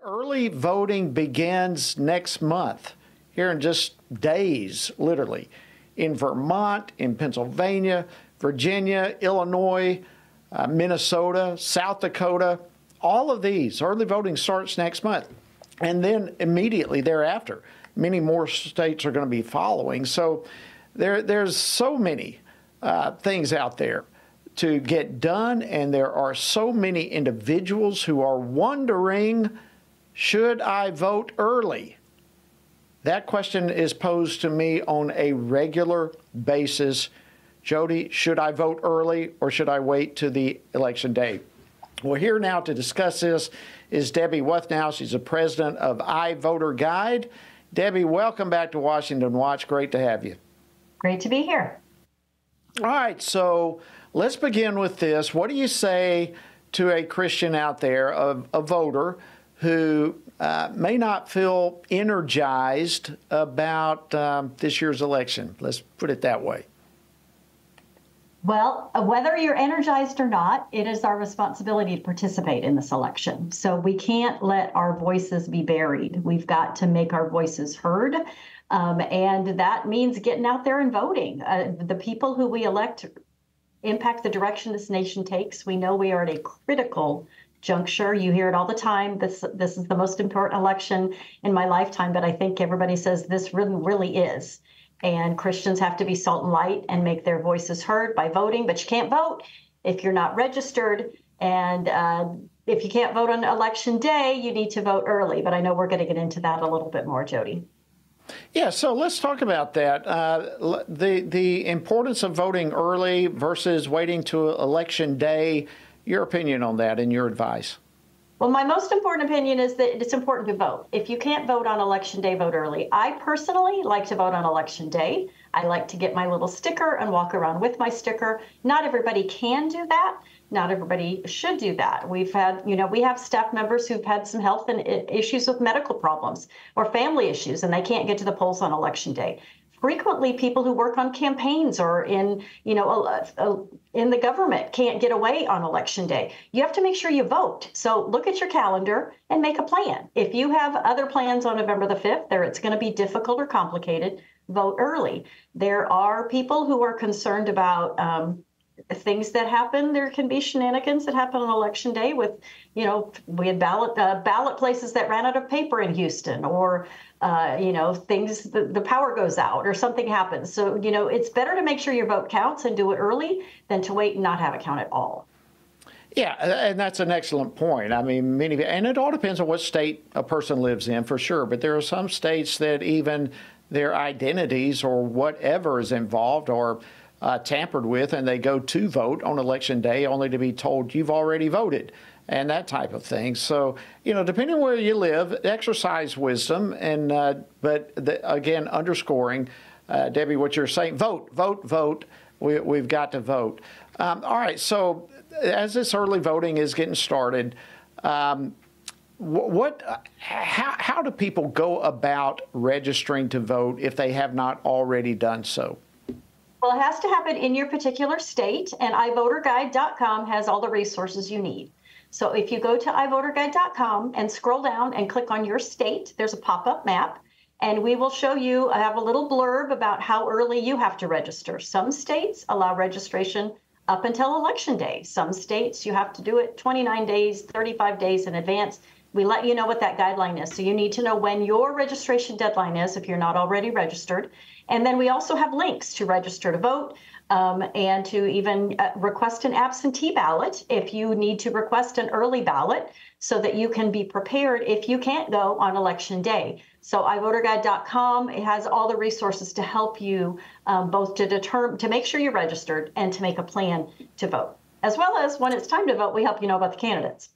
Early voting begins next month, here in just days, literally, in Vermont, in Pennsylvania, Virginia, Illinois, Minnesota, South Dakota. All of these, early voting starts next month. And then immediately thereafter, many more states are going to be following. So there's so many things out there to get done, and there are so many individuals who are wondering, should I vote early? That question is posed to me on a regular basis. Jody, should I vote early or should I wait to the election day? Well, here now to discuss this is Debbie Wuthnow. She's the president of iVoterGuide. Debbie, welcome back to Washington Watch. Great to have you. Great to be here. All right, so let's begin with this. What do you say to a Christian out there, a voter, who may not feel energized about this year's election? Let's put it that way. Well, whether you're energized or not, it is our responsibility to participate in this election. So we can't let our voices be buried. We've got to make our voices heard. And that means getting out there and voting. The people who we elect impact the direction this nation takes. We know we are at a critical juncture. You hear it all the time. This is the most important election in my lifetime, but I think everybody says this really is. And Christians have to be salt and light and make their voices heard by voting, but you can't vote if you're not registered. And if you can't vote on election day, you need to vote early. But I know we're going to get into that a little bit more, Jody. Yeah, so let's talk about that. The importance of voting early versus waiting to election day. Your opinion on that and your advice? Well, my most important opinion is that it's important to vote. If you can't vote on election day, vote early. I personally like to vote on election day. I like to get my little sticker and walk around with my sticker. Not everybody can do that. Not everybody should do that. We have staff members who've had some health and issues with medical problems or family issues, and they can't get to the polls on election day. Frequently, people who work on campaigns or in the government can't get away on election day. You have to make sure you vote. So look at your calendar and make a plan. If you have other plans on November the 5th, it's going to be difficult or complicated, vote early. There are people who are concerned about things that happen. There can be shenanigans that happen on election day with, we had ballot places that ran out of paper in Houston, or things, the power goes out or something happens. So, it's better to make sure your vote counts and do it early than to wait and not have it count at all. Yeah, and that's an excellent point. I mean, and it all depends on what state a person lives in, for sure. But there are some states that even their identities or whatever is involved are tampered with, and they go to vote on election day only to be told you've already voted, and that type of thing. So, depending on where you live, exercise wisdom, and again, underscoring, Debbie, what you're saying, vote, vote, vote. We've got to vote. All right, so as this early voting is getting started, how do people go about registering to vote if they have not already done so? Well, it has to happen in your particular state, and iVoterGuide.com has all the resources you need. So if you go to iVoterGuide.com and scroll down and click on your state, there's a pop-up map, and we will show you, I have a little blurb about how early you have to register. Some states allow registration up until election day. Some states you have to do it 29 days, 35 days in advance. We let you know what that guideline is. So you need to know when your registration deadline is if you're not already registered. And then we also have links to register to vote and to even request an absentee ballot if you need to request an early ballot so that you can be prepared if you can't go on election day. So iVoterGuide.com, it has all the resources to help you both to make sure you're registered and to make a plan to vote. As well as when it's time to vote, we help you know about the candidates.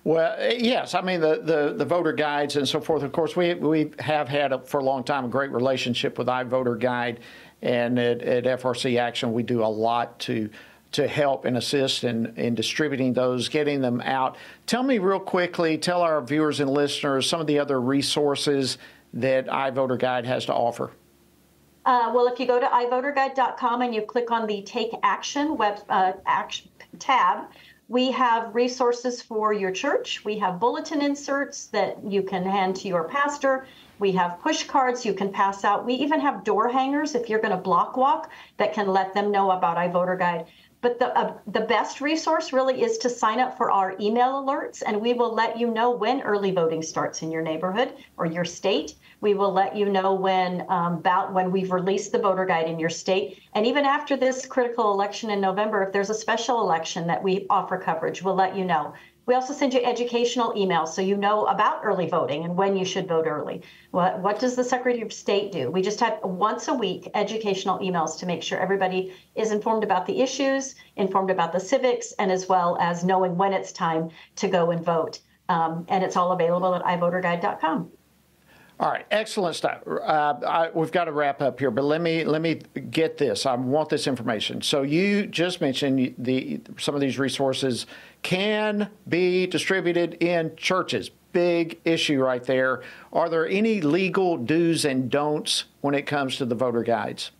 Well, yes. I mean, the voter guides and so forth. Of course, we have had for a long time a great relationship with iVoterGuide, and at FRC Action we do a lot to help and assist in distributing those, getting them out. Tell me real quickly, tell our viewers and listeners some of the other resources that iVoterGuide has to offer. Well, if you go to iVoterGuide.com and you click on the Take Action tab, We have resources for your church. We have bulletin inserts that you can hand to your pastor. We have push cards you can pass out. We even have door hangers if you're going to block walk that can let them know about iVoterGuide. But the best resource really is to sign up for our email alerts, and we will let you know when early voting starts in your neighborhood or your state. We will let you know when we've released the voter guide in your state. And even after this critical election in November, if there's a special election that we offer coverage, we'll let you know. We also send you educational emails so you know about early voting and when you should vote early. What does the Secretary of State do? We just have once a week educational emails to make sure everybody is informed about the issues, informed about the civics, and as well as knowing when it's time to go and vote. And it's all available at iVoterGuide.com. All right, excellent stuff. We've got to wrap up here, but let me get this. I want this information. So you just mentioned some of these resources can be distributed in churches. Big issue right there. Are there any legal do's and don'ts when it comes to the voter guides?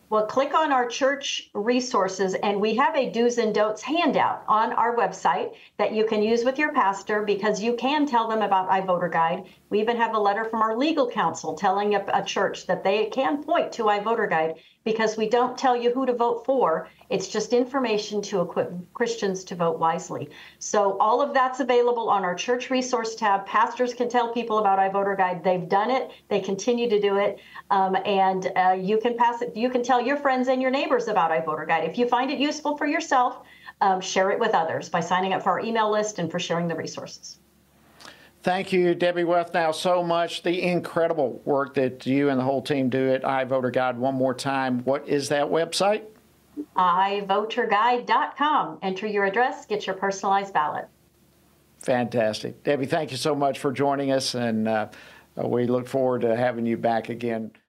Well, click on our church resources, and we have a do's and don'ts handout on our website that you can use with your pastor because you can tell them about iVoterGuide. We even have a letter from our legal counsel telling a church that they can point to iVoterGuide because we don't tell you who to vote for. It's just information to equip Christians to vote wisely. So all of that's available on our church resource tab. Pastors can tell people about iVoterGuide. They've done it. They continue to do it. You can pass it. You can tell your friends and your neighbors about iVoterGuide. If you find it useful for yourself, share it with others by signing up for our email list and for sharing the resources. Thank you, Debbie Wuthnow, so much. The incredible work that you and the whole team do at iVoterGuide. One more time, what is that website? iVoterGuide.com. Enter your address, get your personalized ballot. Fantastic. Debbie, thank you so much for joining us, and we look forward to having you back again.